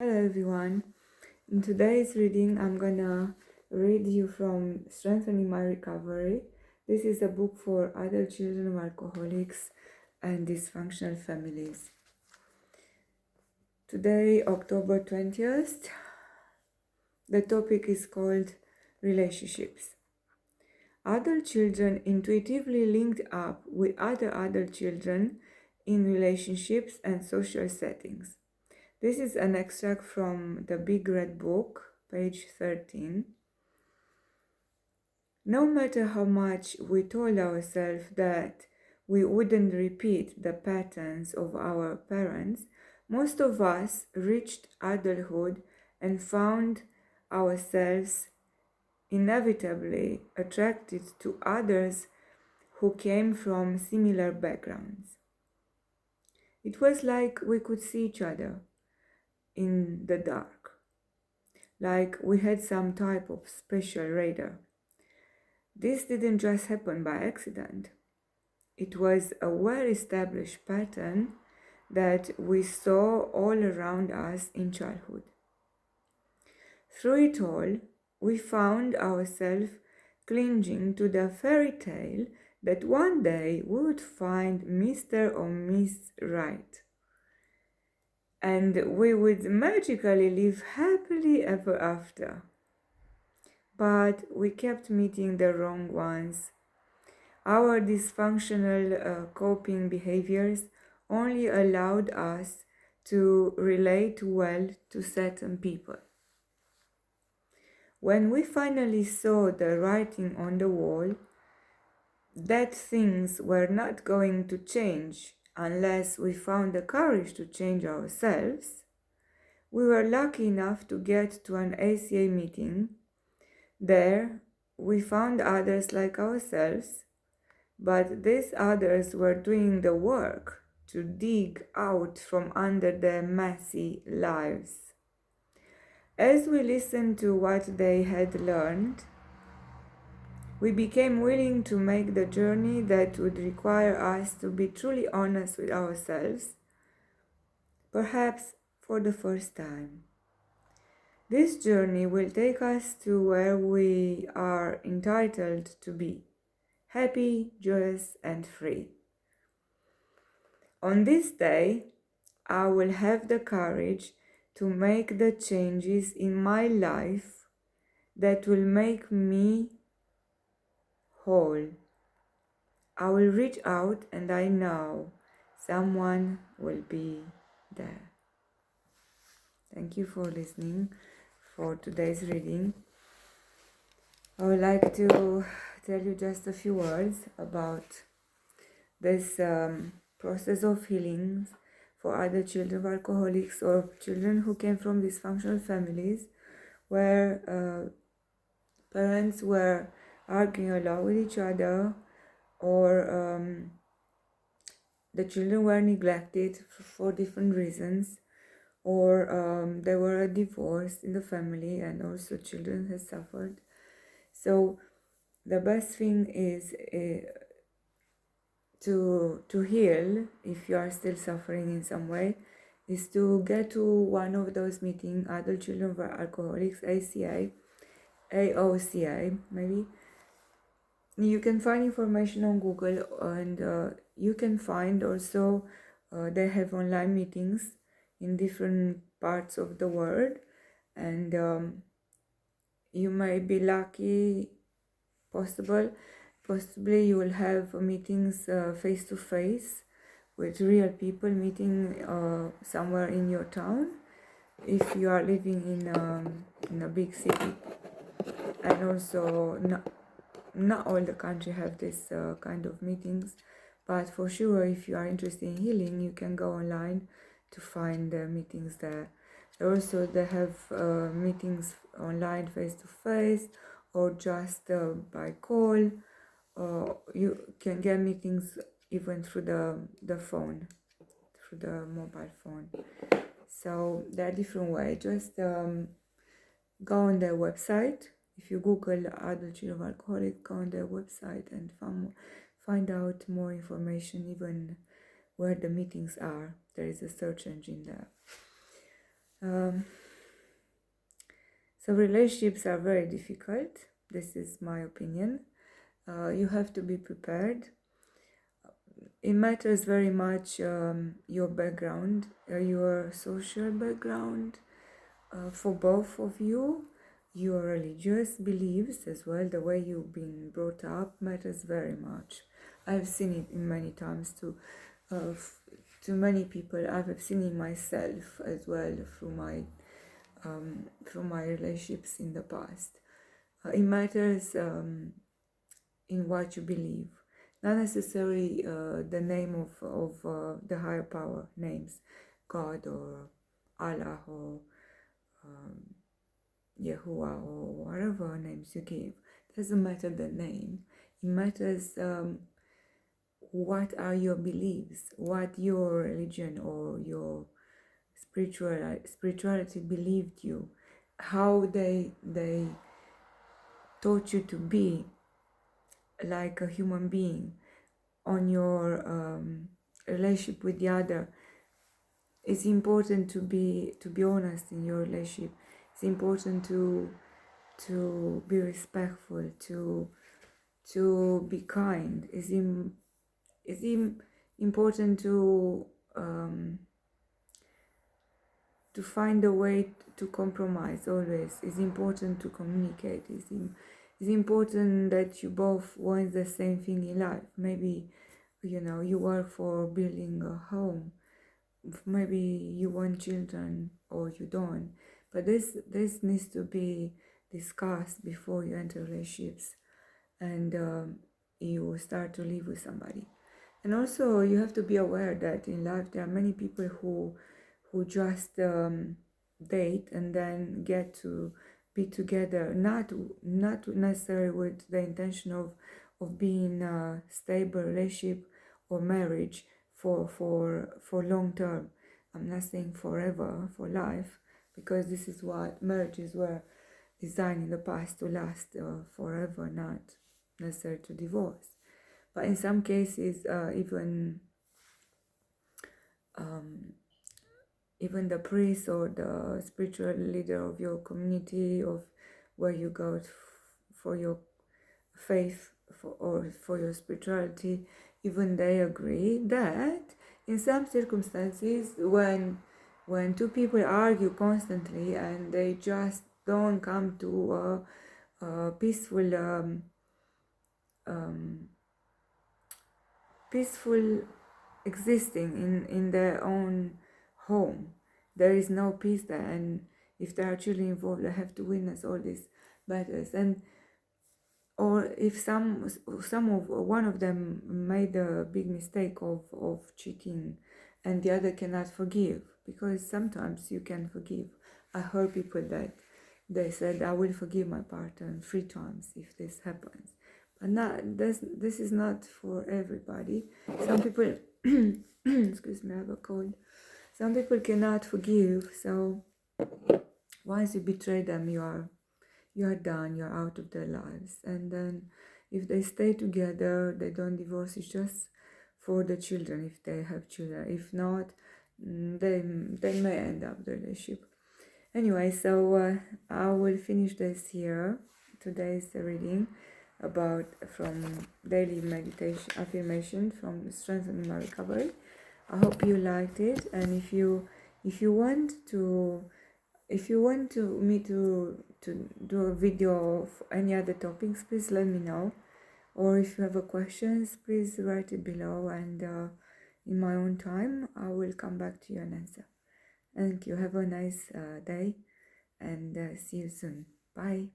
Hello everyone. In today's reading, I'm gonna read you from Strengthening My Recovery. This is a book for adult children of alcoholics and dysfunctional families. Today, October 20th, the topic is called Relationships. Adult children intuitively linked up with other adult children in relationships and social settings. This is an extract from the Big Red Book, page 13. No matter how much we told ourselves that we wouldn't repeat the patterns of our parents, most of us reached adulthood and found ourselves inevitably attracted to others who came from similar backgrounds. It was like we could see each other in the dark, like we had some type of special radar. This didn't just happen by accident. It was a well-established pattern that we saw all around us in childhood. Through it all, we found ourselves clinging to the fairy tale that one day we would find Mr. or Miss Right, and we would magically live happily ever after. But we kept meeting the wrong ones. Our dysfunctional coping behaviors only allowed us to relate well to certain people. When we finally saw the writing on the wall, that things were not going to change unless we found the courage to change ourselves, we were lucky enough to get to an ACA meeting. There, we found others like ourselves, but these others were doing the work to dig out from under their messy lives. As we listened to what they had learned, we became willing to make the journey that would require us to be truly honest with ourselves, perhaps for the first time. This journey will take us to where we are entitled to be, happy, joyous, and free. On this day, I will have the courage to make the changes in my life that will make me whole. I will reach out and I know someone will be there. Thank you for listening for today's reading. I would like to tell you just a few words about this process of healing for other children of alcoholics or children who came from dysfunctional families where parents were arguing a lot with each other, or the children were neglected for different reasons, or there were a divorce in the family and also children have suffered. So the best thing is to heal, if you are still suffering in some way, is to get to one of those meetings, Adult Children of Alcoholics, ACA, AOCA maybe. You can find information on Google, and you can find also they have online meetings in different parts of the world, and you may be lucky, possibly you will have meetings face to face with real people meeting somewhere in your town if you are living in a big city. And also not all the country have this kind of meetings, but for sure if you are interested in healing, you can go online to find meetings there. Also they have meetings online face to face or just by call. You can get meetings even through the phone, through the mobile phone. So there are different ways. Just go on their website. If you Google Adult Children of Alcoholics, go on their website and find out more information, even where the meetings are. There is a search engine there. Um, so relationships are very difficult. This is my opinion. You have to be prepared. It matters very much your background, your social background, for both of you. Your religious beliefs as well, the way you've been brought up matters very much. I've seen it in many times to many people. I've seen it myself as well through my relationships in the past. It matters in what you believe, not necessarily the name of the higher power names, God or Allah or Yahuwah or whatever names you give. Doesn't matter the name. It matters what are your beliefs, what your religion or your spirituality believed you, how they taught you to be like a human being on your relationship with the other. It's important to be honest in your relationship. It's important to be respectful, to be kind. It's important to find a way to compromise always. It's important to communicate. It's important that you both want the same thing in life. Maybe, you work for building a home. Maybe you want children or you don't. But this needs to be discussed before you enter relationships and you start to live with somebody. And also you have to be aware that in life there are many people who just date and then get to be together, not necessarily with the intention of being a stable relationship or marriage for long term. I'm not saying forever, for life, because this is what marriages were designed in the past, to last forever, not necessarily to divorce. But in some cases, even the priest or the spiritual leader of your community, of where you go for your faith or for your spirituality, even they agree that in some circumstances, when two people argue constantly and they just don't come to a peaceful existing in their own home, there is no peace there, and if there are children involved, they have to witness all these battles. And or if one of them made a big mistake of cheating and the other cannot forgive, because sometimes you can forgive. I heard people that they said, I will forgive my partner 3 times if this happens. But this is not for everybody. Some people excuse me, I have a cold. Some people cannot forgive, so once you betray them, you are done, you're out of their lives. And then if they stay together, they don't divorce, it's just for the children, if they have children. If not, they may end up the relationship. Anyway, so I will finish this here. Today's reading from daily meditation affirmation from Strengthening My Recovery. I hope you liked it, and if you want me to do a video of any other topics, please let me know. Or if you have a questions, please write it below, and in my own time I will come back to you and answer. Thank you. Have a nice day, and see you soon. Bye.